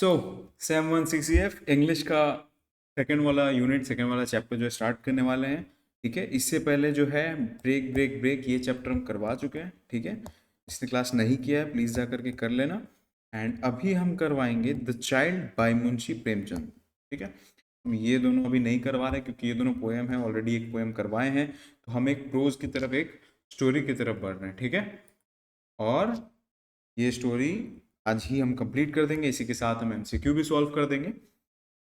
So same 1 6 English का second वाला unit, second वाला चैप्टर जो है स्टार्ट करने वाले हैं। ठीक है, इससे पहले जो है ब्रेक ब्रेक ब्रेक ये चैप्टर हम करवा चुके हैं। ठीक है, जिसने क्लास नहीं किया है प्लीज़ जा करके कर लेना। एंड अभी हम करवाएंगे the child by Munshi Premchand. ठीक है, हम ये दोनों अभी नहीं करवा रहे क्योंकि ये दोनों पोएम है, ऑलरेडी एक पोएम करवाए हैं। तो हम एक प्रोज की तरफ, एक स्टोरी की तरफ बढ़ रहे हैं। ठीक है, और ये स्टोरी आज ही हम कंप्लीट कर देंगे। इसी के साथ हम एमसीक्यू भी सॉल्व कर देंगे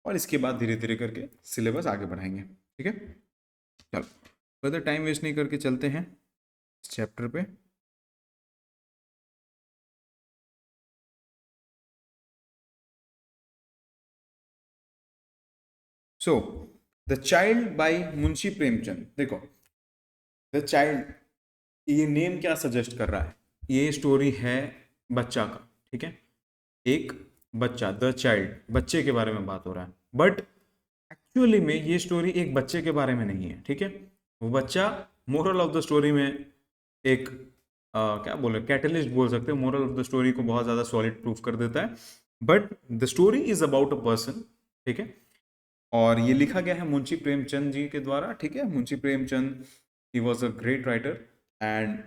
और इसके बाद धीरे धीरे करके सिलेबस आगे बढ़ाएंगे। ठीक है, चलो फर्दर टाइम वेस्ट नहीं करके चलते हैं इस चैप्टर पे। So the child by Munshi Premchand. देखो, द चाइल्ड, ये नेम क्या सजेस्ट कर रहा है? ये स्टोरी है बच्चा का। ठीक है, एक बच्चा, द चाइल्ड, बच्चे के बारे में बात हो रहा है। बट एक्चुअली में ये स्टोरी एक बच्चे के बारे में नहीं है। ठीक है, वो बच्चा मोरल ऑफ द स्टोरी में एक क्या बोले, कैटलिस्ट बोल सकते हो। मोरल ऑफ द स्टोरी को बहुत ज़्यादा सॉलिड प्रूफ कर देता है। But the story is about a person. ठीक है, और ये लिखा गया है मुंशी प्रेमचंद जी के द्वारा। ठीक है, Munshi Premchand he was a great writer and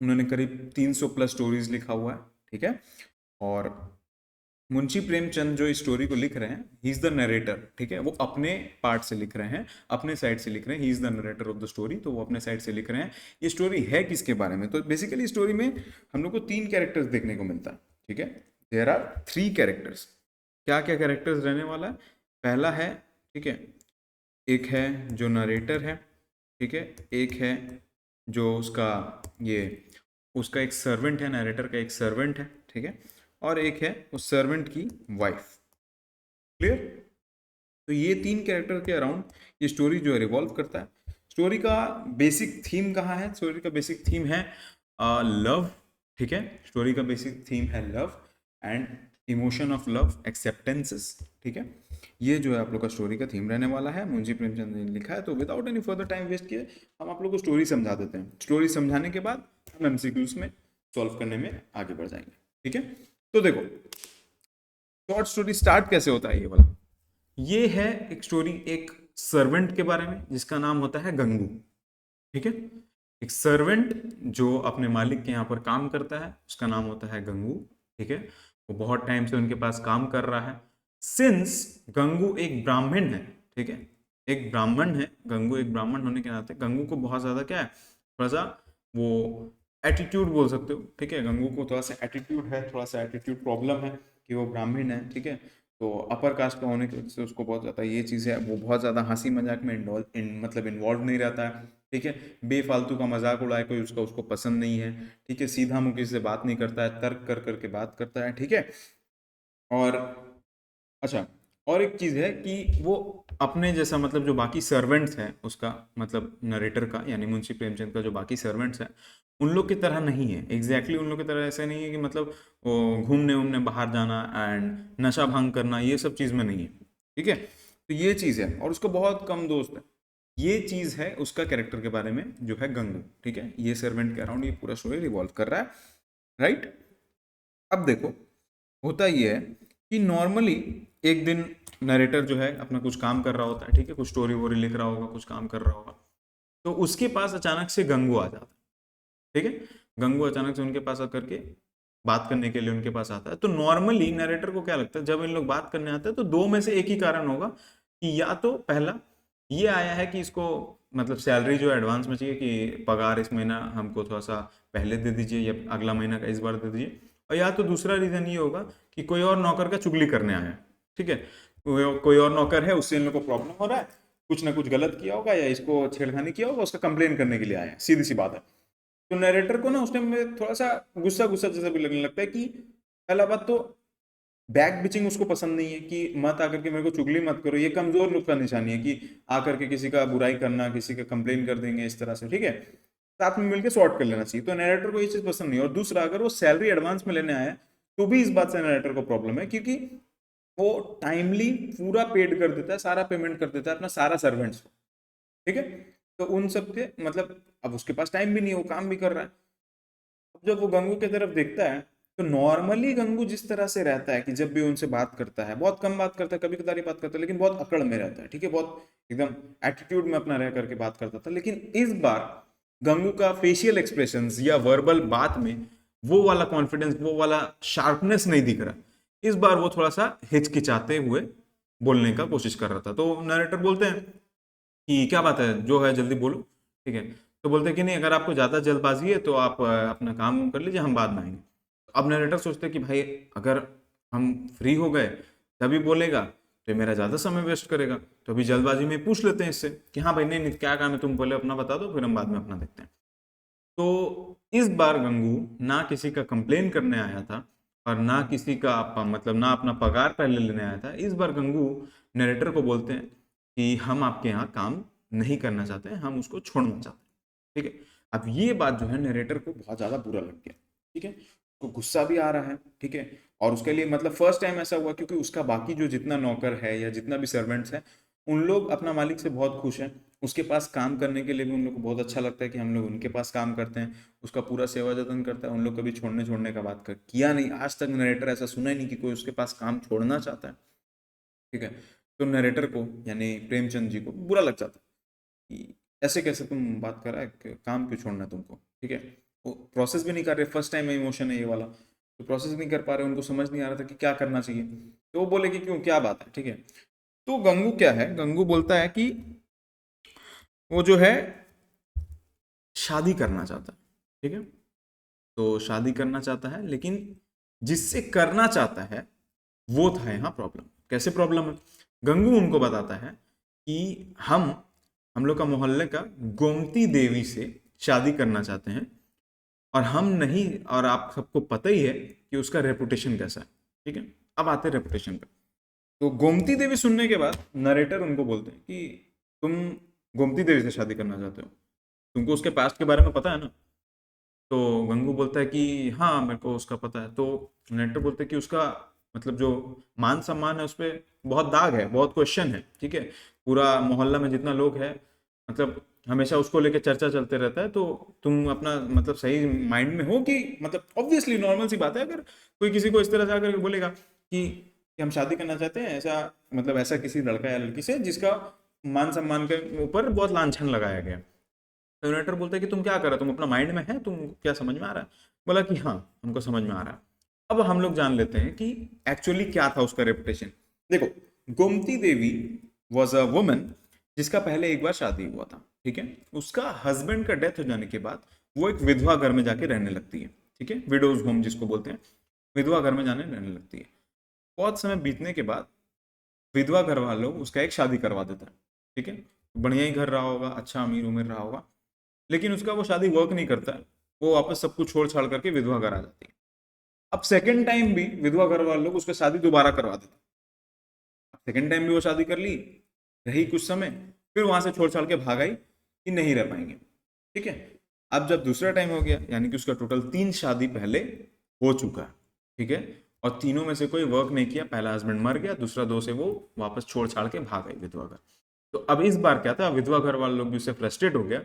उन्होंने करीब 300 प्लस स्टोरीज लिखा हुआ है। ठीक है, और मुंशी प्रेमचंद जो इस स्टोरी को लिख रहे हैं, ही इज द नरेटर। ठीक है, वो अपने पार्ट से लिख रहे हैं, अपने साइड से लिख रहे हैं। He is the narrator of the story, तो वो अपने साइड से लिख रहे हैं। ये स्टोरी है किसके बारे में? तो बेसिकली स्टोरी में हम लोग को 3 कैरेक्टर्स देखने को मिलता है। ठीक है, देयर आर 3 कैरेक्टर्स। क्या क्या कैरेक्टर्स रहने वाला है? पहला है, ठीक है, एक है जो नरेटर है। ठीक है, एक है जो उसका एक सर्वेंट है, नरेटर का एक सर्वेंट है। ठीक है, और एक है उस सर्वेंट की वाइफ। क्लियर? तो ये 3 कैरेक्टर के अराउंड ये स्टोरी जो है रिवॉल्व करता है। स्टोरी का बेसिक थीम कहाँ है? स्टोरी का बेसिक थीम है लव। ठीक है, स्टोरी का बेसिक थीम है love and emotion of love, acceptances. ठीक है, ये जो है आप लोग का स्टोरी का थीम रहने वाला है, मुंशी प्रेमचंद ने लिखा है। तो without any further time waste किए हम आप लोग को स्टोरी समझा देते हैं। स्टोरी समझाने के बाद हम एमसीक्यूज में सॉल्व करने में आगे बढ़ जाएंगे। ठीक है, तो देखो शॉर्ट स्टोरी स्टार्ट कैसे होता है। ये वाला, ये है एक स्टोरी एक सर्वेंट के बारे में जिसका नाम होता है गंगू। ठीक है, एक सर्वेंट जो अपने मालिक के यहाँ पर काम करता है, उसका नाम होता है गंगू। ठीक है, वो बहुत टाइम से उनके पास काम कर रहा है। सिंस गंगू एक ब्राह्मण है, ठीक है, एक ब्राह्मण है गंगू, एक ब्राह्मण होने के नाते गंगू को बहुत ज्यादा क्या है, थोड़ा सा वो एटीट्यूड बोल सकते हो। ठीक है, गंगू को थोड़ा सा एटीट्यूड है, थोड़ा सा एटीट्यूड प्रॉब्लम है कि वो ब्राह्मण है। ठीक है, तो अपर कास्ट का होने की वजह से उसको बहुत ज़्यादा ये चीज़ है, वो बहुत ज़्यादा हंसी मजाक में मतलब इन्वॉल्व नहीं रहता है। ठीक है, बेफालतू का मजाक उड़ाए कोई उसका, उसको पसंद नहीं है। ठीक है, सीधा मुंह किसी से बात नहीं करता है, तर्क कर करके बात करता है। ठीक है, और अच्छा, और एक चीज़ है कि वो अपने जैसा, मतलब जो बाकी सर्वेंट्स हैं उसका, मतलब नरेटर का यानी मुंशी प्रेमचंद का जो बाकी सर्वेंट्स हैं उन लोग की तरह नहीं है। एग्जैक्टली उन लोग की तरह ऐसा नहीं है कि मतलब वो घूमने उमने बाहर जाना एंड नशा भांग करना, ये सब चीज़ में नहीं है। ठीक है, तो ये चीज़ है, और उसको बहुत कम दोस्त है। ये चीज़ है उसका कैरेक्टर के बारे में जो है गंगू। ठीक है, ये सर्वेंट के अराउंड ये पूरा स्टोरी रिवॉल्व कर रहा है। राइट, अब देखो होता ये है कि नॉर्मली एक दिन नरेटर जो है अपना कुछ काम कर रहा होता है। ठीक है, कुछ स्टोरी वोरी लिख रहा होगा, कुछ काम कर रहा होगा, तो उसके पास अचानक से गंगू आ जाता है। ठीक है, गंगू अचानक से उनके पास आकर के बात करने के लिए उनके पास आता है। तो नॉर्मली नरेटर को क्या लगता है, जब इन लोग बात करने आते हैं तो दो में से एक ही कारण होगा कि या तो पहला ये आया है कि इसको मतलब सैलरी जो एडवांस में चाहिए, कि पगार इस महीना हमको थोड़ा सा पहले दे दीजिए या अगला महीना का इस बार दे दीजिए। और या तो दूसरा रीजन ये होगा कि कोई और नौकर का चुगली करने आया है। ठीक है, कोई और नौकर है, उससे इन लोग को प्रॉब्लम हो रहा है, कुछ ना कुछ गलत किया होगा या इसको छेड़खानी किया होगा, उसका कंप्लेन करने के लिए आया है, सीधी सी बात है। तो नरेटर को ना उस टाइम में थोड़ा सा गुस्सा गुस्सा जैसा भी लगने लगता है कि पहला बात तो बैक बिचिंग उसको पसंद नहीं है, कि मत आकर के मेरे को चुगली मत करो। ये कमजोर लोग का निशानी है कि आकर के किसी का बुराई करना, किसी का कंप्लेन कर देंगे इस तरह से। ठीक है, साथ में मिलकर सॉर्ट कर लेना चाहिए। तो नरेटर को ये चीज पसंद नहीं है। और दूसरा, अगर वो सैलरी एडवांस में लेने आया है तो भी इस बात से नरेटर को प्रॉब्लम है, क्योंकि वो टाइमली पूरा पेड कर देता है, सारा पेमेंट कर देता है अपना सारा सर्वेंट्स को। ठीक है, तो उन सब के मतलब अब उसके पास टाइम भी नहीं है, वो काम भी कर रहा है। अब जब वो गंगू की तरफ देखता है तो नॉर्मली गंगू जिस तरह से रहता है कि जब भी उनसे बात करता है, बहुत कम बात करता है, कभी कदार ही बात करता है, लेकिन बहुत अकड़ में रहता है, ठीक है, बहुत एकदम एटीट्यूड में अपना रह करके बात करता था। लेकिन इस बार गंगू का फेशियल एक्सप्रेशंस या वर्बल बात में वो वाला कॉन्फिडेंस, वो वाला शार्पनेस नहीं दिख रहा। इस बार वो थोड़ा सा हिचकिचाते हुए बोलने का कोशिश कर रहा था। तो नरेटर बोलते हैं कि क्या बात है, जो है जल्दी बोलो, ठीक है। तो बोलते हैं कि नहीं, अगर आपको ज़्यादा जल्दबाजी है तो आप अपना काम कर लीजिए, हम बाद में आएंगे। अब नरेटर सोचते हैं कि भाई अगर हम फ्री हो गए तभी बोलेगा तो ये मेरा ज़्यादा समय वेस्ट करेगा, तो अभी जल्दबाजी में पूछ लेते हैं इससे कि हाँ भाई, नहीं नहीं क्या काम है, तुम पहले अपना बता दो, फिर हम बाद में अपना देखते हैं। तो इस बार गंगू ना किसी का कंप्लेन करने आया था और ना किसी का मतलब ना अपना पगार पहले लेने आया था। इस बार गंगू नरेटर को बोलते हैं कि हम आपके यहाँ काम नहीं करना चाहते हैं, हम उसको छोड़ना चाहते हैं, ठीक है। अब ये बात जो है नरेटर को बहुत ज़्यादा बुरा लग गया, ठीक है, उसको गुस्सा भी आ रहा है, ठीक है। और उसके लिए मतलब फर्स्ट टाइम ऐसा हुआ, क्योंकि उसका बाकी जो जितना नौकर है या जितना भी सर्वेंट्स है, उन लोग अपना मालिक से बहुत खुश हैं। उसके पास काम करने के लिए भी उन लोग को बहुत अच्छा लगता है कि हम लोग उनके पास काम करते हैं, उसका पूरा सेवा जतन करता है। उन लोग कभी छोड़ने छोड़ने का बात किया नहीं, आज तक नरेटर ऐसा सुना ही नहीं कि कोई उसके पास काम छोड़ना चाहता है, ठीक है। तो नरेटर को यानी प्रेमचंद जी को बुरा लग जाता कि ऐसे कैसे तुम बात कर रहा है, काम क्यों छोड़ना है तुमको, ठीक है। वो प्रोसेस भी नहीं कर रहे, फर्स्ट टाइम इमोशन है ये वाला, तो प्रोसेस नहीं कर पा रहे, उनको समझ नहीं आ रहा था कि क्या करना चाहिए। तो वो बोले कि क्यों, क्या बात है, ठीक है। तो गंगू क्या है, गंगू बोलता है कि वो जो है शादी करना चाहता है, ठीक है। तो शादी करना चाहता है, लेकिन जिससे करना चाहता है वो था यहाँ प्रॉब्लम। कैसे प्रॉब्लम है, गंगू उनको बताता है कि हम लोग का मोहल्ले का गोमती देवी से शादी करना चाहते हैं, और हम नहीं, और आप सबको पता ही है कि उसका रेपुटेशन कैसा है, ठीक है। अब आते हैं रेपुटेशन पे। तो गोमती देवी सुनने के बाद नरेटर उनको बोलते हैं कि तुम गोमती देवी से शादी करना चाहते हो, तुमको उसके पास्ट के बारे में पता है ना। तो गंगू बोलता है कि हाँ मेरे को उसका पता है। तो नरेटर बोलते हैं कि उसका मतलब जो मान सम्मान है उस पर बहुत दाग है, बहुत क्वेश्चन है, ठीक है। पूरा मोहल्ला में जितना लोग है, मतलब हमेशा उसको लेके चर्चा चलते रहता है। तो तुम अपना मतलब सही माइंड में हो कि मतलब ऑब्वियसली नॉर्मल सी बात है, अगर कोई किसी को इस तरह से आकर बोलेगा कि हम शादी करना चाहते हैं, ऐसा मतलब ऐसा किसी लड़का या लड़की से जिसका मान सम्मान के ऊपर बहुत लांछन लगाया गया। तो नरेटर बोलता है कि तुम क्या कर रहे हो, तुम अपना माइंड में है, तुम क्या समझ में आ रहा है। बोला कि हाँ हमको समझ में आ रहा है। अब हम लोग जान लेते हैं कि एक्चुअली क्या था उसका रेपुटेशन। देखो, गोमती देवी वॉज अ वुमन जिसका पहले एक बार शादी हुआ था, ठीक है। उसका हस्बैंड का डेथ हो जाने के बाद वो एक विधवा घर में जाके रहने लगती है, ठीक है, विडोज होम जिसको बोलते हैं, विधवा घर में जाने रहने लगती है। बहुत समय बीतने के बाद विधवा घर वालों उसका एक शादी करवा देता है, ठीक है। बढ़िया ही घर रहा होगा, अच्छा अमीर उमीर रहा होगा, लेकिन उसका वो शादी वर्क नहीं करता है। वो वापस सब कुछ छोड़ छाड़ करके विधवा घर आ जाती है। अब सेकंड टाइम भी विधवा घर वाले लोग उसका शादी दोबारा करवा देते हैं। अब सेकंड टाइम भी वो शादी कर ली, रही कुछ समय, फिर वहां से छोड़ छाड़ के भाग आई कि नहीं रह पाएंगे, ठीक है। अब जब दूसरा टाइम हो गया, यानी कि उसका टोटल 3 शादी पहले हो चुका है, ठीक है, और तीनों में से कोई वर्क नहीं किया। पहला हस्बैंड मर गया, दूसरा 2 से वो वापस छोड़ छाड़ के भाग आई विधवा घर। तो अब इस बार क्या था, विधवा घर वाले लोग भी उससे फ्रस्ट्रेट हो गया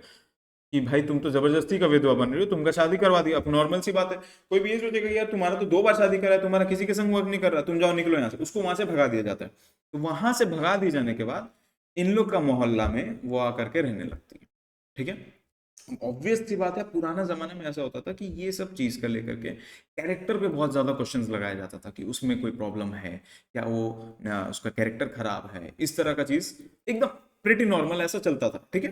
कि भाई तुम तो जबरदस्ती का विधवा बन रही हो, तुमका शादी करवा दिया। अब नॉर्मल सी बात है, कोई भी ये सोचेगा यार तुम्हारा तो 2 बार शादी करा है, तुम्हारा किसी के संग वर्क नहीं कर रहा, तुम जाओ निकलो यहाँ से, उसको वहां से भगा दिया जाता है। तो वहां से भगा दिए जाने के बाद इन लोग का मोहल्ला में वो आकर के रहने लगती है, ठीक है। ऑब्वियस सी बात है, पुराना जमाने में ऐसा होता था कि ये सब चीज का लेकर के कैरेक्टर पे बहुत ज्यादा क्वेश्चंस लगाया जाता था कि उसमें कोई प्रॉब्लम है या वो उसका कैरेक्टर खराब है, इस तरह का चीज एकदम प्रिटी नॉर्मल ऐसा चलता था, ठीक है।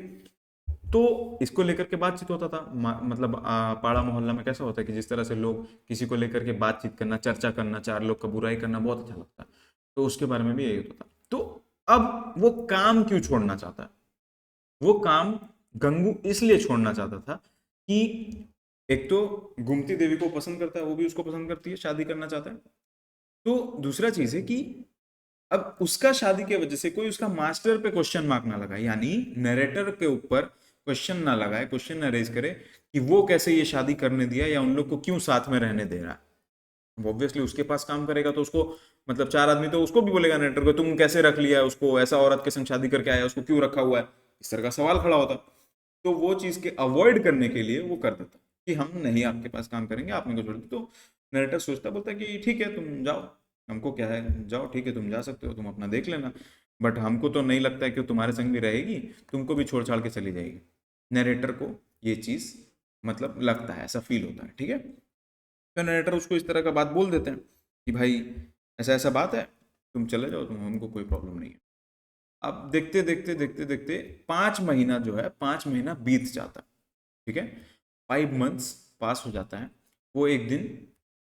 तो इसको लेकर के बातचीत होता था। मतलब पाड़ा मोहल्ला में कैसा होता है कि जिस तरह से लोग किसी को लेकर के बातचीत करना, चर्चा करना, 4 लोग का बुराई करना बहुत अच्छा लगता है। तो उसके बारे में भी यही होता था। तो अब वो काम क्यों छोड़ना चाहता है, वो काम गंगू इसलिए छोड़ना चाहता था कि एक तो गुमती देवी को पसंद करता है, वो भी उसको पसंद करती है, शादी करना चाहता है। तो दूसरा चीज है कि अब उसका शादी के वजह से कोई उसका मास्टर पे क्वेश्चन मार्क ना लगाए, यानी नरेटर के ऊपर क्वेश्चन ना लगाए, क्वेश्चन ना रेज करे कि वो कैसे ये शादी करने दिया या उन लोग को क्यों साथ में रहने दे रहा है। ऑब्वियसली उसके पास काम करेगा तो उसको मतलब 4 आदमी तो उसको भी बोलेगा नरेटर को, तुम कैसे रख लिया उसको, ऐसा औरत के संग शादी करके आया, उसको क्यों रखा हुआ है, इस तरह का सवाल खड़ा होता। तो वो चीज के अवॉइड करने के लिए वो कर देता कि हम नहीं आपके पास काम करेंगे, आपने को छोड़ दी। तो नरेटर सोचता, बोलता है कि ठीक है तुम जाओ, हमको क्या है, जाओ ठीक है तुम जा सकते हो, तुम अपना देख लेना, बट हमको तो नहीं लगता है कि वो तुम्हारे संग भी रहेगी, तुमको भी छोड़ छाड़ के चली जाएगी। नरेटर को ये चीज़ मतलब लगता है, ऐसा फील होता है, ठीक है। तो नरेटर उसको इस तरह का बात बोल देते हैं कि भाई ऐसा ऐसा बात है, तुम चले जाओ, तुम, हमको कोई प्रॉब्लम नहीं है। अब देखते देखते देखते देखते 5 महीना जो है, 5 महीना बीत जाता है, ठीक है, 5 मंथ्स पास हो जाता है। वो एक दिन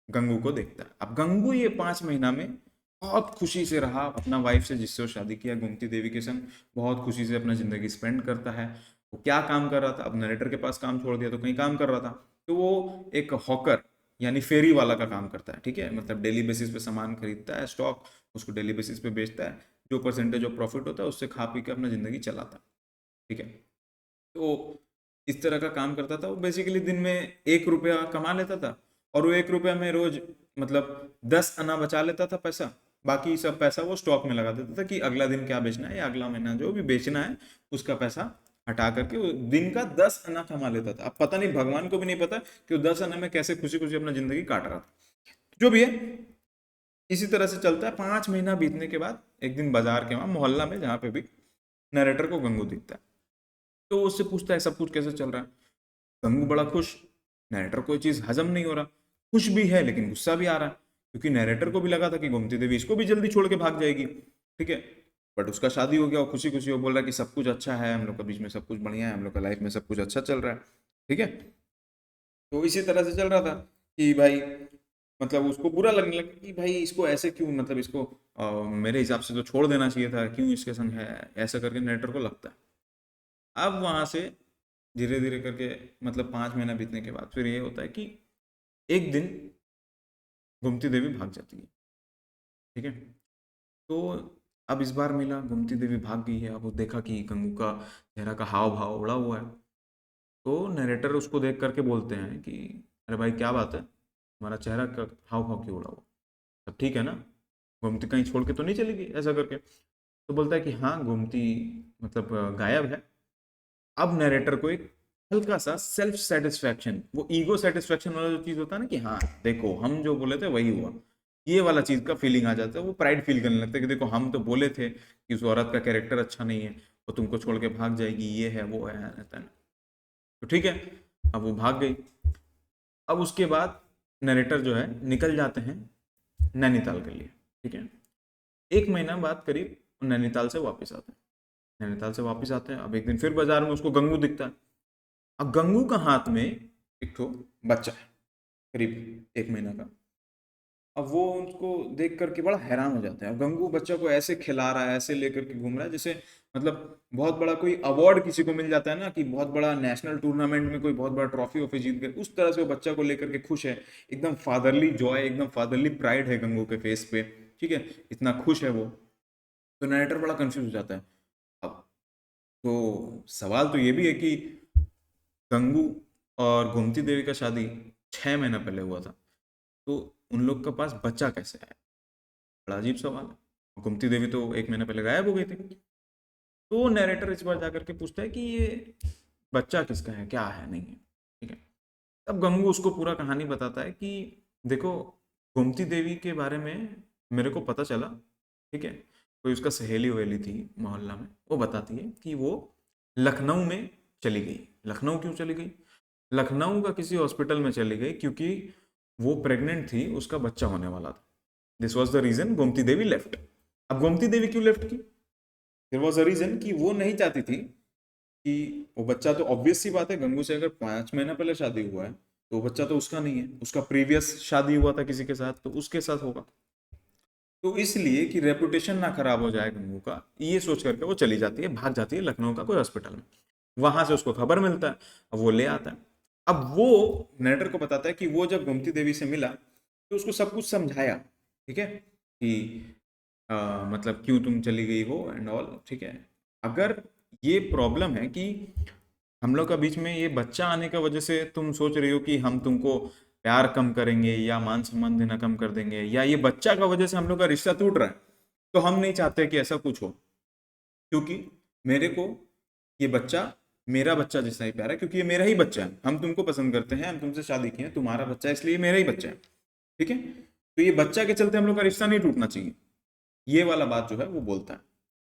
गंगू को देखता है। अब गंगू ये 5 महीना में बहुत खुशी से रहा अपना वाइफ से, जिससे वो शादी किया, गोमती देवी के संग बहुत खुशी से अपना जिंदगी स्पेंड करता है। वो क्या काम कर रहा था, अब नरेटर के पास काम छोड़ दिया तो कहीं काम कर रहा था, तो वो एक हॉकर यानी फेरी वाला का काम करता है, ठीक है, मतलब डेली बेसिस पे सामान खरीदता है, स्टॉक, उसको डेली बेसिस पे बेचता है, जो परसेंटेज ऑफ प्रॉफिट होता है उससे खा पी के अपना ज़िंदगी चलाता है, ठीक है। तो इस तरह का काम करता था वो, बेसिकली दिन में 1 रुपया कमा लेता था, और वो 1 रुपया में रोज मतलब 10 आना बचा लेता था पैसा। बाकी सब पैसा वो स्टॉक में लगा देता था कि अगला दिन क्या बेचना है या अगला महीना जो भी बेचना है उसका पैसा हटा करके वो दिन का 10 आना कमा लेता था। अब पता नहीं, भगवान को भी नहीं पता कि वो 10 आने में कैसे खुशी खुशी अपना जिंदगी काट रहा था, जो भी है। इसी तरह से चलता है। 5 महीना बीतने के बाद एक दिन बाजार के वहां मोहल्ला में जहाँ पे भी नरेटर को गंगू दिखता है, तो वो उससे पूछता है सब कुछ कैसे चल रहा है। गंगू बड़ा खुश, नरेटर कोई चीज हजम नहीं हो रहा, खुश भी है लेकिन गुस्सा भी आ रहा है, क्योंकि नरेटर को भी लगा था कि गोमती देवी इसको भी जल्दी छोड़ के भाग जाएगी, ठीक है, बट उसका शादी हो गया, वो खुशी खुशी वो बोल रहा है कि सब कुछ अच्छा है, हम लोग के बीच में सब कुछ बढ़िया है, हम लोग का लाइफ में सब कुछ अच्छा चल रहा है, ठीक है। तो इसी तरह से चल रहा था कि भाई मतलब उसको बुरा लगने लगा कि भाई इसको ऐसे क्यों, मतलब इसको मेरे हिसाब से तो छोड़ देना चाहिए था, क्यों इसके संग है, ऐसा करके नरेटर को लगता है। अब वहां से धीरे धीरे करके मतलब 5 महीना बीतने के बाद फिर ये होता है कि एक दिन गोमती देवी भाग जाती है, ठीक है। तो अब इस बार मिला, गोमती देवी भाग गई है, अब वो देखा कि गंगू का चेहरा का हाव भाव उड़ा हुआ है। तो नरेटर उसको देख करके बोलते हैं कि अरे भाई क्या बात है, हमारा चेहरा का हाव भाव क्यों उड़ा हुआ, सब ठीक है ना, गोमती कहीं छोड़ के तो नहीं चली गई ऐसा करके। तो बोलता है कि हाँ गोमती मतलब गायब है। अब नरेटर को एक हल्का सा सेल्फ सेटिस्फेक्शन, वो ईगो सेटिस्फेक्शन वाला जो चीज होता है ना कि हाँ देखो हम जो बोले थे वही हुआ, ये वाला चीज का फीलिंग आ जाता है, वो प्राइड फील करने लगता है कि देखो हम तो बोले थे कि उस औरत का कैरेक्टर अच्छा नहीं है, वो तुमको छोड़ के भाग जाएगी, ये है वो है रहता है। तो ठीक है, अब वो भाग गई। अब उसके बाद नरेटर जो है निकल जाते हैं नैनीताल के लिए, ठीक है। 1 महीना बाद करीब नैनीताल से वापस आते हैं, नैनीताल से वापस आते हैं। अब एक दिन फिर बाजार में उसको गंगू दिखता है। अब गंगू का हाथ में एक ठो बच्चा है करीब 1 महीना का। अब वो उसको देख करके बड़ा हैरान हो जाता है। अब गंगू बच्चा को ऐसे खिला रहा है, ऐसे लेकर के घूम रहा है जैसे मतलब बहुत बड़ा कोई अवार्ड किसी को मिल जाता है ना, कि बहुत बड़ा नेशनल टूर्नामेंट में कोई बहुत बड़ा ट्रॉफी वॉफी जीत गए, उस तरह से वो बच्चा को लेकर के खुश है। एकदम फादरली जॉय, एकदम फादरली प्राइड है गंगू के फेस पे, ठीक है, इतना खुश है वो। तो नरेटर बड़ा कंफ्यूज हो जाता है। अब तो सवाल तो ये भी है कि गंगू और गोमती देवी का शादी 6 महीना पहले हुआ था, तो उन लोग के पास बच्चा कैसे आया, बड़ा अजीब सवाल है। गोमती देवी तो 1 महीना पहले गायब हो गई थी। तो नैरेटर इस बार जाकर के पूछता है कि ये बच्चा किसका है, क्या है नहीं है, ठीक है। तब गंगू उसको पूरा कहानी बताता है कि देखो गोमती देवी के बारे में मेरे को पता चला, ठीक है, कोई उसका सहेली वहेली थी मोहल्ला में, वो बताती है कि वो लखनऊ में चली गई। लखनऊ क्यों चली गई, लखनऊ का किसी हॉस्पिटल में चली गई क्योंकि वो प्रेग्नेंट थी, उसका बच्चा होने वाला था। This was the reason Gomti Devi left. अब गोमती देवी क्यों लेफ्ट की, देयर वॉज अ रीजन कि वो नहीं चाहती थी कि वो बच्चा, तो ऑब्वियस सी बात है गंगू से अगर 5 महीना पहले शादी हुआ है तो वो बच्चा तो उसका नहीं है, उसका प्रीवियस शादी हुआ था किसी के साथ, तो उसके साथ होगा। तो इसलिए कि रेपुटेशन ना खराब हो जाए गंगू का, ये सोच करके वो चली जाती है, भाग जाती है लखनऊ का कोई हॉस्पिटल में। वहां से उसको खबर मिलता है, अब वो ले आता है। अब वो नरेटर को बताता है कि वो जब गोमती देवी से मिला तो उसको सब कुछ समझाया, ठीक है, कि मतलब क्यों तुम चली गई हो एंड ऑल, ठीक है। अगर ये प्रॉब्लम है कि हम लोग का बीच में ये बच्चा आने का वजह से तुम सोच रही हो कि हम तुमको प्यार कम करेंगे या मान सम्मान देना कम कर देंगे, या ये बच्चा का वजह से हम लोग का रिश्ता टूट रहा है, तो हम नहीं चाहते कि ऐसा कुछ हो, क्योंकि मेरे को ये बच्चा मेरा बच्चा जैसा ही प्यारा है, क्योंकि ये मेरा ही बच्चा है, हम तुमको पसंद करते हैं, हम तुमसे शादी किए हैं, तुम्हारा बच्चा है, इसलिए मेरा ही बच्चा है। ठीक है, तो ये बच्चा के चलते हम लोग का रिश्ता नहीं टूटना चाहिए, ये वाला बात जो है वो बोलता है।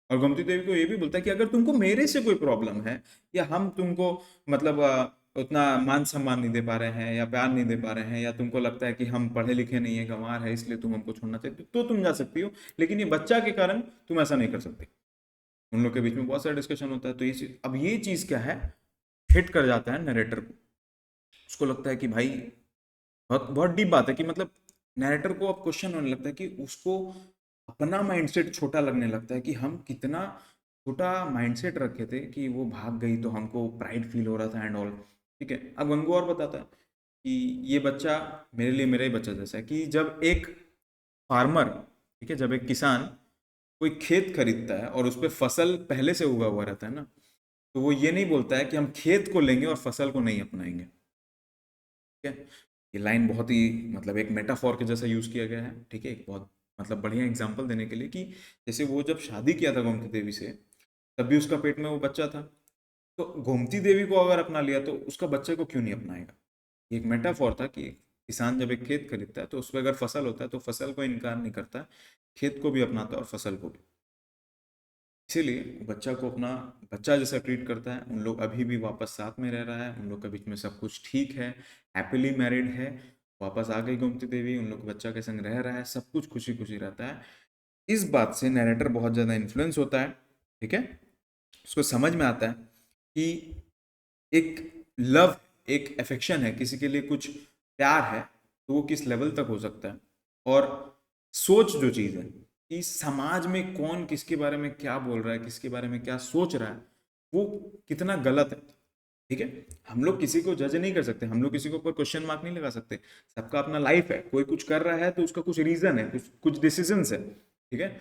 और गोमती देवी को ये भी बोलता है कि अगर तुमको मेरे से कोई प्रॉब्लम है, या हम तुमको मतलब उतना मान सम्मान नहीं दे पा रहे हैं, या प्यार नहीं दे पा रहे हैं, या तुमको लगता है कि हम पढ़े लिखे नहीं है, गंवार है, इसलिए तुम हमको छोड़ना चाहते हो, तो तुम जा सकती हो, लेकिन ये बच्चा के कारण तुम ऐसा नहीं कर सकती। उन लोग के बीच में बहुत सारा डिस्कशन होता है। तो ये अब ये चीज क्या है, हिट कर जाता है नरेटर को। उसको लगता है कि भाई बहुत बहुत डीप बात है, कि मतलब नरेटर को अब क्वेश्चन होने लगता है कि उसको अपना माइंडसेट छोटा लगने लगता है, कि हम कितना छोटा माइंडसेट रखे थे कि वो भाग गई तो हमको प्राइड फील हो रहा था एंड ऑल। ठीक है, अब गंगू और बताता है कि ये बच्चा मेरे लिए मेरा ही बच्चा जैसा है, कि जब एक फार्मर, ठीक है, जब एक किसान कोई खेत खरीदता है और उस पर फसल पहले से उगा हुआ रहता है ना, तो वो ये नहीं बोलता है कि हम खेत को लेंगे और फसल को नहीं अपनाएंगे। ठीक है, ये लाइन बहुत ही मतलब एक मेटाफोर के जैसा यूज किया गया है। ठीक है, एक बहुत मतलब बढ़िया एग्जांपल देने के लिए, कि जैसे वो जब शादी किया था गोमती देवी से, तब भी उसका पेट में वो बच्चा था, तो गोमती देवी को अगर अपना लिया तो उसका बच्चे को क्यों नहीं अपनाएगा। ये एक मेटाफोर था कि किसान जब एक खेत खरीदता है तो उसमें अगर फसल होता है तो फसल को इनकार नहीं करता, खेत को भी अपनाता है और फसल को भी। इसीलिए बच्चा को अपना बच्चा जैसा ट्रीट करता है। उन लोग अभी भी वापस साथ में रह रहा है, उन लोग के बीच में सब कुछ ठीक है, हैप्पीली मैरिड है, वापस आ गई गोमती देवी, उन लोग बच्चा के संग रह रहा है, सब कुछ खुशी खुशी रहता है। इस बात से नरेटर बहुत ज़्यादा इन्फ्लुएंस होता है। ठीक है, उसको समझ में आता है कि एक लव, एक अफेक्शन है, किसी के लिए कुछ प्यार है, तो वो किस लेवल तक हो सकता है। और सोच जो चीज़ है कि समाज में कौन किसके बारे में क्या बोल रहा है, किसके बारे में क्या सोच रहा है, वो कितना गलत है। ठीक है, हम लोग किसी को जज नहीं कर सकते, हम लोग किसी के ऊपर क्वेश्चन मार्क नहीं लगा सकते, सबका अपना लाइफ है, कोई कुछ कर रहा है तो उसका कुछ रीजन है, कुछ कुछ डिसीजंस है। ठीक है,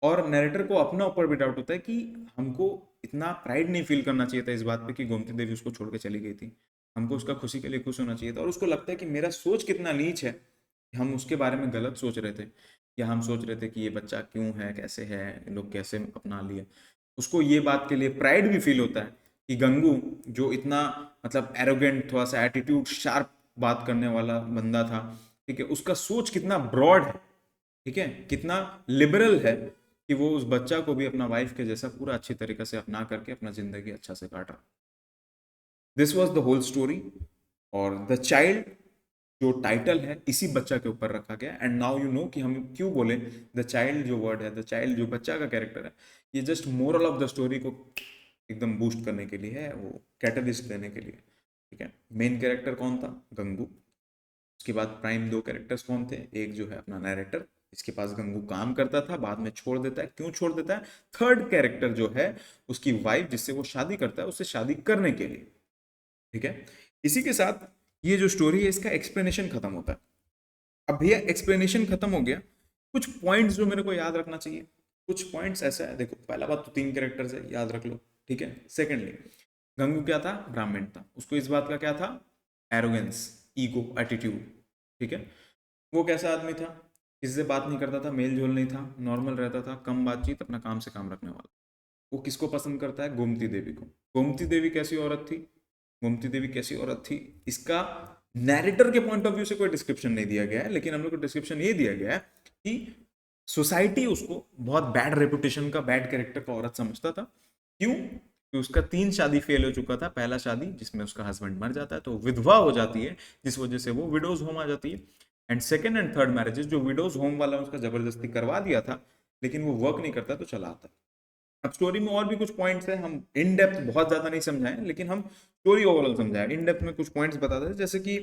और नरेटर को अपना ऊपर भी डाउट होता है कि हमको इतना प्राइड नहीं फील करना चाहिए था इस बात पे कि गोमती देवी उसको छोड़ के चली गई थी, हमको उसका खुशी के लिए खुश होना चाहिए था। और उसको लगता है कि मेरा सोच कितना नीच है, कि हम उसके बारे में गलत सोच रहे थे, या हम सोच रहे थे कि ये बच्चा क्यों है, कैसे है, लोग कैसे अपना लिए। उसको ये बात के लिए प्राइड भी फील होता है कि गंगू जो इतना मतलब एरोगेंट, थोड़ा सा एटीट्यूड शार्प बात करने वाला बंदा था, ठीक है, उसका सोच कितना ब्रॉड है, ठीक है, कितना लिबरल है, कि वो उस बच्चा को भी अपना वाइफ के जैसा पूरा अच्छी तरीके से अपना करके अपना जिंदगी अच्छा से काट रहा। This was the whole story. और द चाइल्ड जो टाइटल है इसी बच्चा के ऊपर रखा गया। एंड नाउ यू नो कि हम क्यों बोले द चाइल्ड, जो वर्ड है द चाइल्ड, जो बच्चा का कैरेक्टर है, ये just moral of the story को एकदम बूस्ट करने के लिए है, वो कैटलिस्ट देने के लिए। ठीक है, मेन कैरेक्टर कौन था, गंगू। उसके बाद प्राइम दो कैरेक्टर्स कौन थे, एक जो है अपना नरेटर, इसके पास गंगू काम करता था, बाद में छोड़ देता है, क्यों छोड़ देता है। थर्ड कैरेक्टर जो है उसकी वाइफ, जिससे वो शादी करता है, उससे शादी करने के लिए। ठीक है, इसी के साथ ये जो स्टोरी है इसका एक्सप्लेनेशन खत्म होता है। अब भैया एक्सप्लेनेशन खत्म हो गया, कुछ पॉइंट्स जो मेरे को याद रखना चाहिए। कुछ पॉइंट्स ऐसा है, देखो पहला बात तो 3 कैरेक्टर्स है, याद रख लो। ठीक है, सेकेंडली गंगू क्या था, ब्राह्मण था, उसको इस बात का क्या था, एरोगेंस, ईगो, एटीट्यूड। ठीक है, वो कैसा आदमी था, किसी से बात नहीं करता था, मेल जोल नहीं था, नॉर्मल रहता था, कम बातचीत, अपना काम से काम रखने वाला। वो किसको पसंद करता है, गोमती देवी को। गोमती देवी कैसी औरत थी, गोमती देवी कैसी औरत थी, इसका नैरेटर के पॉइंट ऑफ व्यू से कोई डिस्क्रिप्शन नहीं दिया गया है, लेकिन हम लोग को डिस्क्रिप्शन ये दिया गया है कि सोसाइटी उसको बहुत बैड रेपुटेशन का, बैड कैरेक्टर का औरत समझता था। क्यों, कि उसका 3 शादी फेल हो चुका था, पहला शादी जिसमें उसका हस्बैंड मर जाता है तो विधवा हो जाती है, जिस वजह से वो विडोज होम आ जाती है। And second and third marriages जो विडोज होम वाला उसका जबरदस्ती करवा दिया था, लेकिन वो वर्क नहीं करता तो चला आता। अब स्टोरी में और भी कुछ पॉइंट्स हैं, हम इन डेप्थ बहुत ज्यादा नहीं समझाएं, लेकिन हम स्टोरी ओवरऑल समझाएं। इन डेप्थ में कुछ पॉइंट्स बताते हैं, जैसे कि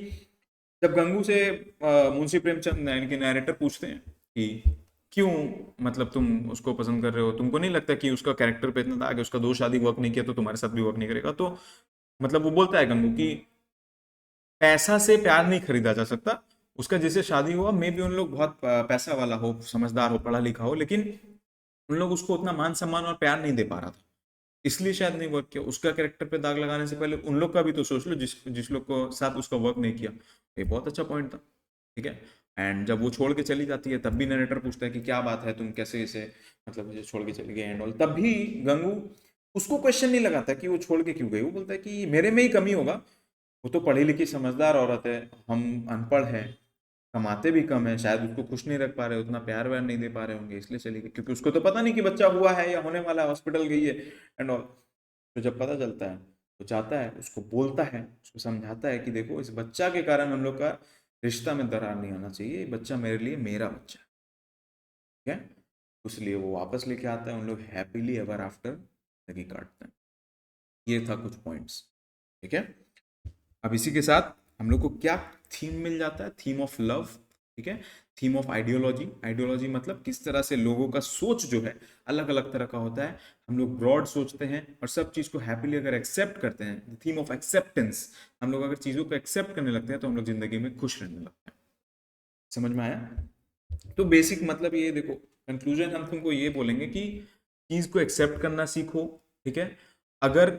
जब गंगू से मुंशी प्रेमचंद यानी कि नैरेटर पूछते हैं कि क्यों, मतलब तुम उसको पसंद कर रहे हो, तुमको नहीं लगता कि उसका कैरेक्टर पे इतना था कि उसका 2 शादी वर्क नहीं किया तो तुम्हारे साथ भी वर्क नहीं करेगा। तो मतलब वो बोलता है गंगू कि पैसा से प्यार नहीं खरीदा जा सकता, उसका जैसे शादी हुआ, मे भी उन लोग बहुत पैसा वाला हो, समझदार हो, पढ़ा लिखा हो, लेकिन उन लोग उसको उतना मान सम्मान और प्यार नहीं दे पा रहा था, इसलिए शायद नहीं वर्क किया। उसका कैरेक्टर पे दाग लगाने से पहले उन लोग का भी तो सोच लो, जिस जिस लोग को साथ उसका वर्क नहीं किया। ये बहुत अच्छा पॉइंट था। ठीक है, एंड जब वो छोड़ के चली जाती है तब भी नरेटर पूछता है कि क्या बात है, तुम कैसे इसे मतलब मुझे छोड़ के चली गई एंड ऑल। तब भी गंगू उसको क्वेश्चन नहीं लगाता कि वो छोड़ के क्यों गई, वो बोलता है कि मेरे में ही कमी होगा, वो तो पढ़ी लिखी समझदार औरत है, हम अनपढ़ हैं, कमाते भी कम है, शायद उसको खुश नहीं रख पा रहे, उतना प्यार व्यार नहीं दे पा रहे होंगे, इसलिए चली गई, क्योंकि उसको तो पता नहीं कि बच्चा हुआ है या होने वाला है, हॉस्पिटल गई है एंड ऑल। तो जब पता चलता है तो जाता है, उसको बोलता है, उसको समझाता है कि देखो इस बच्चा के कारण हम लोग का रिश्ता में दरार नहीं आना चाहिए, ये बच्चा मेरे लिए मेरा बच्चा है, ठीक है। इसलिए वो वापस लेके आता है, उन लोग हैप्पीली एवर आफ्टर जिंदगी काटते हैं। ये था कुछ पॉइंट्स, ठीक है। अब इसी के साथ हम लोग को क्या थीम मिल जाता है, थीम ऑफ लव, ठीक है। थीम ऑफ आइडियोलॉजी, आइडियोलॉजी मतलब किस तरह से लोगों का सोच जो है अलग अलग तरह का होता है, हम लोग ब्रॉड सोचते हैं और सब चीज को हैप्पीली अगर एक्सेप्ट करते हैं, थीम ऑफ एक्सेप्टेंस, हम लोग अगर चीजों को एक्सेप्ट करने लगते हैं तो हम लोग जिंदगी में खुश रहने लगते हैं। समझ में आया? तो बेसिक मतलब ये देखो, कंक्लूजन हम तुमको ये बोलेंगे कि चीज को एक्सेप्ट करना सीखो, ठीक है। अगर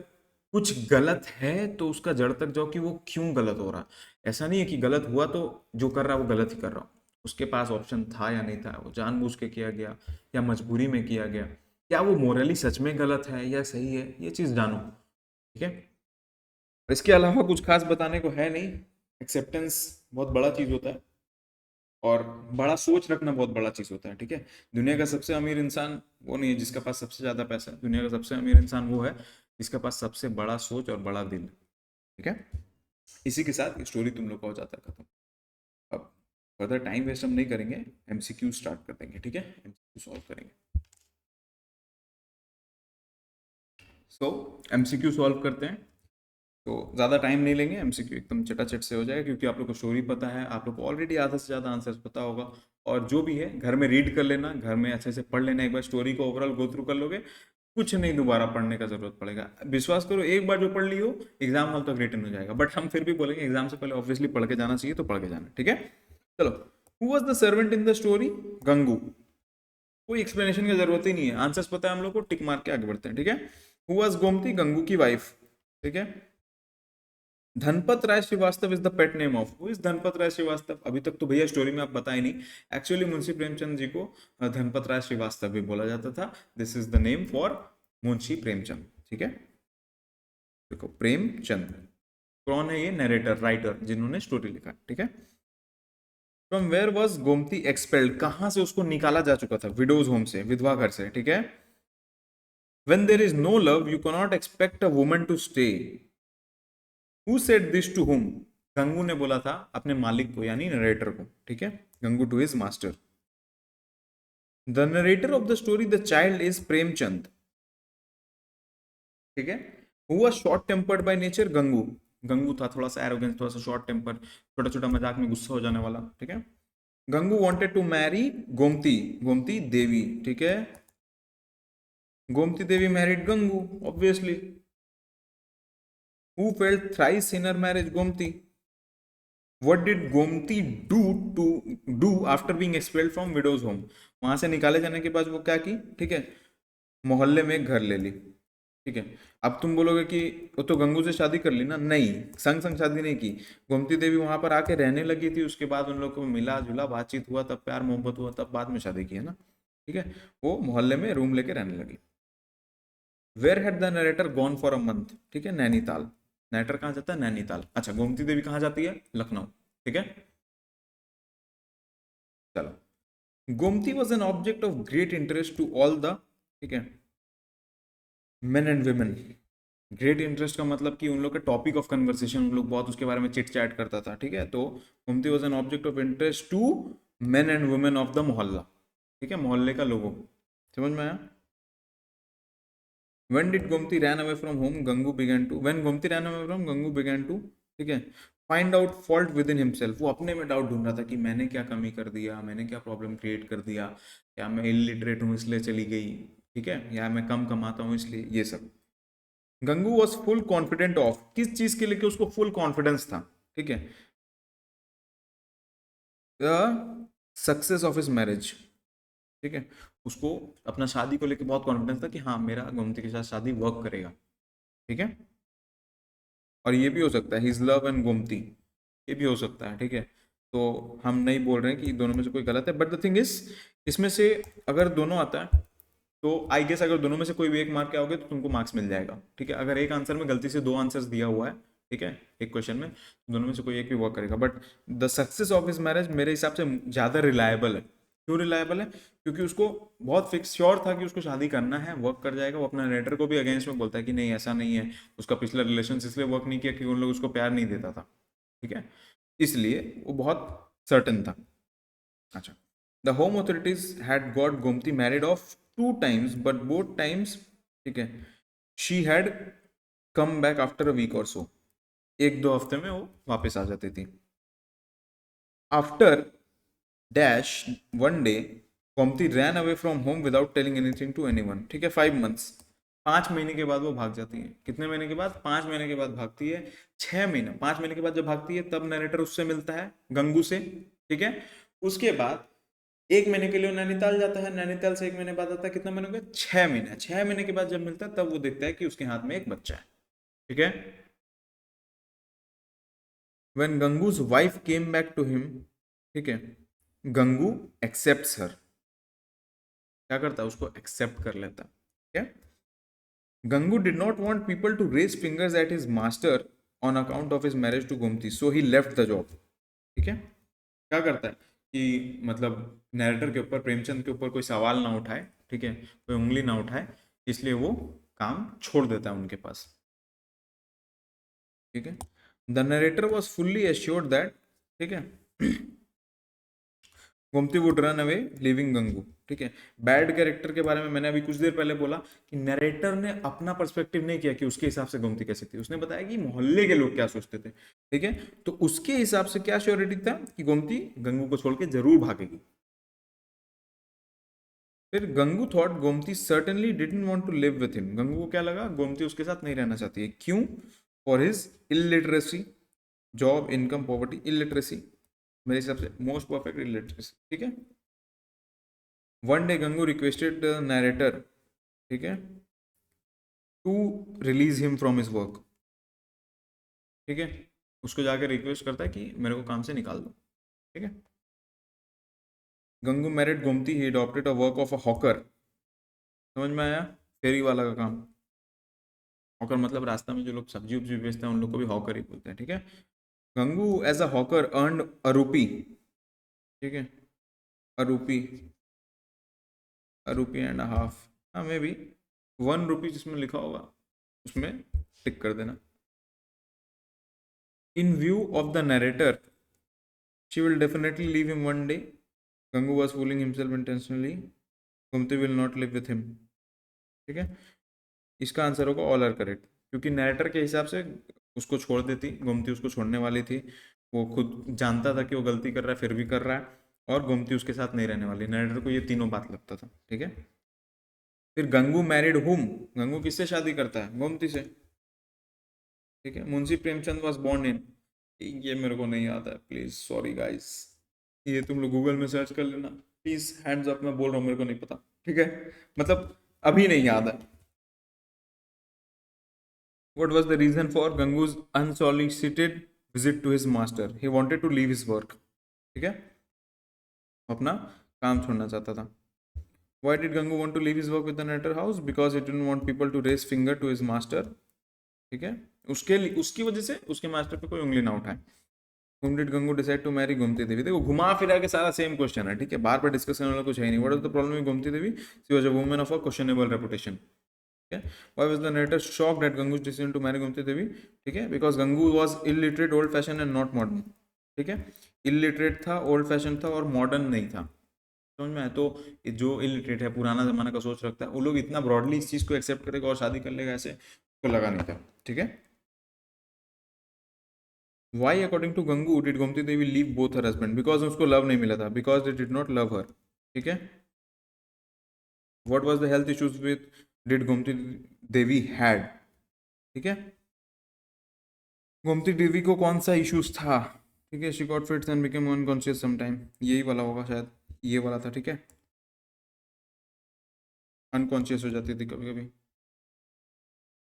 कुछ गलत है तो उसका जड़ तक जाओ कि वो क्यों गलत हो रहा। ऐसा नहीं है कि गलत हुआ तो जो कर रहा है वो गलत ही कर रहा, उसके पास ऑप्शन था या नहीं था, वो जानबूझ के किया गया या मजबूरी में किया गया, क्या वो मोरली सच में गलत है या सही है, ये चीज जानो, ठीक है। इसके अलावा कुछ खास बताने को है नहीं। एक्सेप्टेंस बहुत बड़ा चीज होता है और बड़ा सोच रखना बहुत बड़ा चीज होता है, ठीक है। दुनिया का सबसे अमीर इंसान वो नहीं है जिसका पास सबसे ज्यादा पैसा है, दुनिया का सबसे अमीर इंसान वो है जिसके पास सबसे बड़ा सोच और बड़ा दिल, ठीक है। इसी के साथ स्टोरी तुम लोग का हो जाता है खत्म। अब फर्दर टाइम वेस्ट हम नहीं करेंगे, एमसीक्यू स्टार्ट कर देंगे, ठीक है, एमसीक्यू सॉल्व करेंगे। सो एमसीक्यू सॉल्व करते हैं, तो ज़्यादा टाइम नहीं लेंगे, एमसीक्यू एकदम चटाचट से हो जाएगा, क्योंकि आप लोग को स्टोरी पता है, आप लोग को ऑलरेडी आधा से ज़्यादा आंसर्स पता होगा। और जो भी है घर में रीड कर लेना, घर में अच्छे से पढ़ लेना, एक बार स्टोरी को ओवरऑल गो थ्रू कर लोगे, कुछ नहीं दोबारा पढ़ने का जरूरत पड़ेगा। विश्वास करो, एक बार जो पढ़ ली हो एग्जाम हॉल तक रिटर्न हो जाएगा, बट हम फिर भी बोलेंगे एग्जाम से पहले ऑब्वियसली पढ़ के जाना चाहिए, तो पढ़ के जाना, ठीक है। चलो, who was the servant in the story? Gangu. कोई एक्सप्लेनेशन की जरूरत ही नहीं है, आंसर्स पता है हम लोग को, टिक मार के आगे बढ़ते हैं, ठीक है। Who was Gomti? गंगू की वाइफ, ठीक है। Dhanpat Rai Shrivastava is the pet name of, who is Dhanpat Rai Shrivastava? अभी तक तो भैया स्टोरी में आप बताए नहीं, एक्चुअली मुंशी प्रेमचंद जी को धनपत राय श्रीवास्तव भी बोला जाता था, this is the name for Munshi Premchand, ठीक है। देखो प्रेमचंद कौन है? ये नरेटर, राइटर, जिन्होंने स्टोरी लिखा, ठीक है। From where was Gomti expelled? कहां से उसको निकाला जा चुका था? विडोज होम से, विधवा घर से, ठीक है। When there is no love, you cannot expect a woman to stay. Who said this to whom? Gangu ने बोला था अपने मालिक को, यानी नरेटर को, ठीक है। Gangu to his master. The narrator of the story, the child, is Premchand, ठीक है। Who was short tempered by nature? Gangu. Gangu था थोड़ा सा एरोगेंस, थोड़ा सा शॉर्ट टेम्पर, छोटा छोटा मजाक में गुस्सा हो जाने वाला, ठीक है। Gangu wanted to marry Gomti, Gomti Devi, ठीक है। Gomti Devi married Gangu, obviously. Who felt thrice in her marriage? Gomti. What did Gomti do after being expelled from widow's home? वहां से निकाले जाने के बाद वो क्या की? ठीक है, मोहल्ले में घर ले ली, ठीक है। अब तुम बोलोगे कि वो तो गंगू से शादी कर ली ना, नहीं, संग संग शादी नहीं की। गोमती देवी वहां पर आके रहने लगी थी, उसके बाद उन लोग को मिला जुला, बातचीत हुआ, तब प्यार मोहब्बत हुआ, तब बाद में शादी की है ना, ठीक है। वो मोहल्ले में रूम लेके रहने लगी। Where had the narrator gone for a month? ठीक है, नैनीताल। नरेटर कहाँ जाता है? नैनीताल। अच्छा, गोमती देवी कहाँ जाती है? लखनऊ, ठीक है। चलो, Gomti was an object of great interest to all the, ठीक है, men and women. Great interest का मतलब कि उन लोग के टॉपिक ऑफ कन्वर्सेशन, उन लोग बहुत उसके बारे में चिट चैट करता था, ठीक है। तो Gomti was an object of interest to men and women of the mohalla, ठीक है, मोहल्ले का लोगों। समझ में आया? When did Gomti ran away from home? Gangu began to. When Gomti ran away from, Gangu began to, ठीक है, find out fault with in himself. वो अपने में डाउट ढूंढ रहा था कि मैंने क्या कमी कर दिया, मैंने क्या प्रॉब्लम क्रिएट कर दिया, क्या मैं इलिटरेट हूँ इसलिए चली गई, ठीक है, या मैं कम कमाता हूँ इसलिए, ये सब। Gangu was full confident of, किस चीज के लिए उसको फुल कॉन्फिडेंस था, ठीक है, the success of his marriage, ठीक है। उसको अपना शादी को लेकर बहुत कॉन्फिडेंस था कि हाँ मेरा गोमती के साथ शादी वर्क करेगा, ठीक है। और ये भी हो सकता है हिज लव एंड गोमती, ये भी हो सकता है, ठीक है। तो हम नहीं बोल रहे हैं कि दोनों में से कोई गलत है, बट द थिंग इज, इसमें से अगर दोनों आता है तो आई गेस अगर दोनों में से कोई भी एक मार्क के आओगे तो तुमको मार्क्स मिल जाएगा, ठीक है। अगर एक आंसर में गलती से दो आंसर्स दिया हुआ है ठीक है, एक क्वेश्चन में दोनों में से कोई एक भी वर्क करेगा, but the success of his marriage मेरे हिसाब से ज़्यादा रिलायबल है। क्यों रिलायबल है? क्योंकि उसको बहुत फिक्स श्योर था कि उसको शादी करना है, वर्क कर जाएगा। वो अपना नरेटर को भी अगेंस्ट में बोलता है कि नहीं ऐसा नहीं है, उसका पिछला रिलेशन इसलिए वर्क नहीं किया कि उन लोग उसको प्यार नहीं देता था, ठीक है, इसलिए वो बहुत सर्टन था। अच्छा, the home authorities had got Gomti married off 2 times, but both times, ठीक है, she had come back after a week or so, 1-2 हफ्ते में वो वापस आ जाती थी। After dash one day Gomti ran away from home without telling anything to anyone, ठीक है, 5 months, 5 महीने के बाद वो भाग जाती है। कितने महीने के बाद? 5 महीने के बाद भागती है। 6 महीने, 5 महीने के बाद जब भागती है तब नरेटर उससे मिलता है, गंगू से, ठीक है। उसके बाद 1 महीने के लिए नैनीताल जाता है, नैनीताल से 1 महीने बाद आता है, कितना महीने हो गए? 6 महीने। 6 महीने के बाद जब मिलता है तब वो देखता है कि उसके हाथ में एक बच्चा है, ठीक है। When Gangu's wife came back to him, ठीक है, गंगू एक्सेप्ट्स हर, क्या करता है? उसको एक्सेप्ट कर लेता है, ठीक है। Gangu did not want people to raise fingers at his master on account of his marriage to Gomti, so he left the job, ठीक है। क्या करता है कि मतलब नैरेटर के ऊपर, प्रेमचंद के ऊपर कोई सवाल ना उठाए, ठीक है, कोई उंगली ना उठाए, इसलिए वो काम छोड़ देता है उनके पास, ठीक है। The narrator was fully assured that, ठीक है, Gomti would run away living Gangu, ठीक है। बैड कैरेक्टर के बारे में मैंने अभी कुछ देर पहले बोला कि नरेटर ने अपना पर्सपेक्टिव नहीं किया कि उसके हिसाब से गोमती कैसी थी, उसने बताया कि मोहल्ले के लोग क्या सोचते थे, ठीक है। तो उसके हिसाब से क्या श्योरिटी था कि गोमती गंगू को छोड़ के जरूर भागेगी। फिर Gangu thought Gomti certainly didn't want to live with him, Gangu को क्या लगा गोमती उसके साथ नहीं रहना चाहती है। क्यों? For his illiteracy, job, income, poverty, illiteracy, मेरे हिसाब से मोस्ट परफेक्ट इलिटरेसी, ठीक है। One day Gangu requested narrator, ठीक है, to release him from his work, ठीक है, उसको जाकर रिक्वेस्ट करता है कि मेरे को काम से निकाल दो, ठीक है। Gangu married Gomti, he adopted a work of a hawker, समझ में आया? फेरी वाला का काम। हॉकर मतलब रास्ता में जो लोग सब्जी उब्जी बेचते हैं उन लोग को भी हॉकर ही बोलते हैं, ठीक है। Gangu as a hawker earned a rupee, ठीक है, अ रूपी, अ रूपी एंड अ हाफ, हाँ मे बी 1 रुपी जिसमें लिखा होगा उसमें टिक कर देना। इन view of the narrator she will definitely leave him one day, Gangu was fooling himself intentionally, Gomti will not live with him, ठीक है। इसका आंसर होगा ऑल आर करेक्ट, क्योंकि नरेटर के हिसाब से उसको छोड़ देती, गोमती उसको छोड़ने वाली थी, वो खुद जानता था कि वो गलती कर रहा है फिर भी कर रहा है, और गोमती उसके साथ नहीं रहने वाली, नरेटर को ये तीनों बात लगता था, ठीक है। फिर गंगू मैरिड हुम, गंगू किससे शादी करता है? गोमती से, ठीक है। Munshi Premchand was born in, ये मेरे को नहीं आता है, प्लीज सॉरी गाइस, ये तुम लोग गूगल में सर्च कर लेना प्लीज, हैंड्स अप, मैं बोल रहा हूँ मेरे को नहीं पता, ठीक है, मतलब अभी नहीं याद है। What was the reason for Gangu's unsolicited visit to his master? He wanted to leave his work, ठीक है, अपना काम छोड़ना चाहता था। Why did Gangu want to leave his work with the Natter house? Because he didn't want people to raise finger to his master, ठीक है, उसके लिए, उसकी वजह से उसके मास्टर पे कोई उंगली ना उठाए। Whom did Gangu decide to marry? Gomti देवी। देखो घुमा फिरा के सारा सेम क्वेश्चन है, ठीक है, बार बार डिस्कस करने वाला कुछ है ही नहीं। What was the problem with Gomti Devi? She was a woman of a questionable reputation. Okay. Why was the narrator shocked at Gangu's decision to marry Gomti Devi? ठीक है, because Gangu was illiterate, old fashioned and not modern, ठीक है, illiterate था, old fashioned था और modern नहीं था, समझ में आया? तो जो illiterate है, पुराना जमाना का सोच रखता है, वो लोग इतना broadly इस चीज को एक्सेप्ट करेगा और शादी कर लेगा, ऐसे को लगा नहीं था, ठीक है। Why according to Gangu did Gomti Devi leave both her husband? Because उसको लव नहीं मिला था, because they did not love her, ठीक है। What was the health issues with did Gomti Devi had, ठीक है, गोमती देवी को कौन सा इश्यूज था, ठीक है, she got fits and became unconscious sometime, यही वाला होगा शायद, ये वाला था, ठीक है, अनकॉन्शियस हो जाती थी कभी कभी।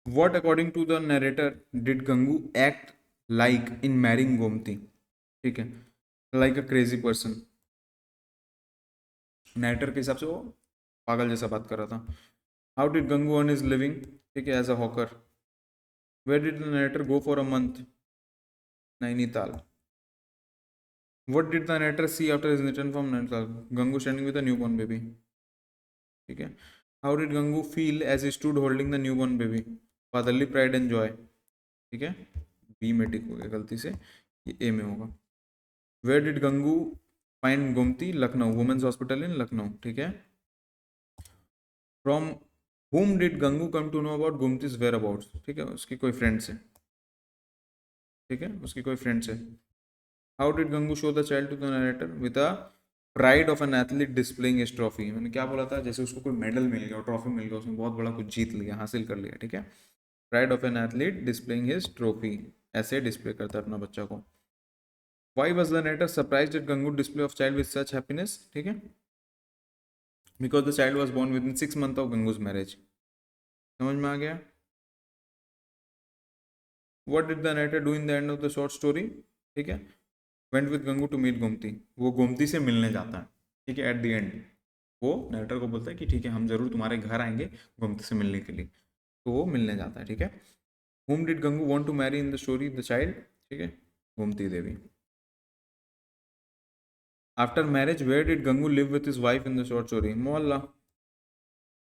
What according to the narrator did Gangu act like in marrying Gomti, ठीक है, like a crazy person, narrator के हिसाब से वो पागल जैसा बात कर रहा था। How did Gangu earn is living, ठीक है, as a hawker. Where did the narrator go for a month, Nainital. What did the narrator see after his return from Nainital? Gangu standing with a newborn baby. ठीक है. How did Gangu feel as he stood holding the newborn baby? Fatherly pride and joy. ठीक है. B में टिक हो गया गलती से, ये ए में होगा. Where did Gangu find Gomti? Lucknow, women's hospital in Lucknow. ठीक है. From whom did Gangu come to know about गोमती's whereabouts? ठीक है, उसकी कोई फ्रेंड से. ठीक है, उसकी कोई फ्रेंड से. How did Gangu show the child to the narrator? With a pride of an athlete displaying his trophy. मैंने क्या बोला था, जैसे उसको कोई मेडल मिल गया, ट्रॉफी मिल गया, उसने बहुत बड़ा कुछ जीत लिया, हासिल कर लिया. ठीक है. Pride of an athlete displaying his trophy. ऐसे डिस्प्ले करता है अपना बच्चा को. Why was the narrator surprised at Gangu's display of child with such happiness? ठीक है. Because the child was born within 6 months of Gangu's marriage. समझ में आ गया. What did the narrator do in the end of the short story? ठीक है. Went with Gangu to meet Gomti. वो गोमती से मिलने जाता है. ठीक है. एट द एंड वो नरेटर को बोलता है कि ठीक है, हम जरूर तुम्हारे घर आएंगे गोमती से मिलने के लिए. तो वो मिलने जाता है. ठीक है. Whom did Gangu want to marry in the story? The child. ठीक है. गोमती देवी. After marriage, where did Gangu live with his wife in the short story? मोहल्ला.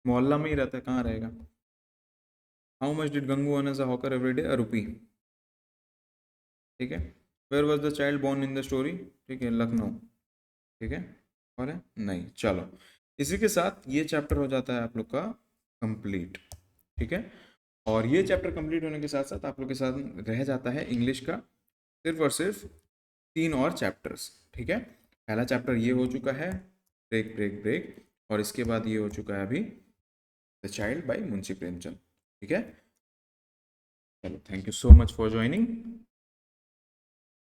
मोहल्ला में ही रहता है, कहाँ रहेगा. How much did Gangu earn as a hawker every day? A rupee. ठीक है. Where was the child born in the story? ठीक है, लखनऊ. ठीक है. और है नहीं. चलो, इसी के साथ ये चैप्टर हो जाता है आप लोग का कंप्लीट. ठीक है. और ये चैप्टर कंप्लीट होने के साथ साथ आप लोग के साथ रह जाता है इंग्लिश का सिर्फ और सिर्फ 3 और चैप्टर्स. ठीक है. पहला चैप्टर ये हो चुका है, ब्रेक ब्रेक ब्रेक, और इसके बाद ये हो चुका है अभी the child by Munshi Premchand. ठीक है. चलो, thank you so much for joining.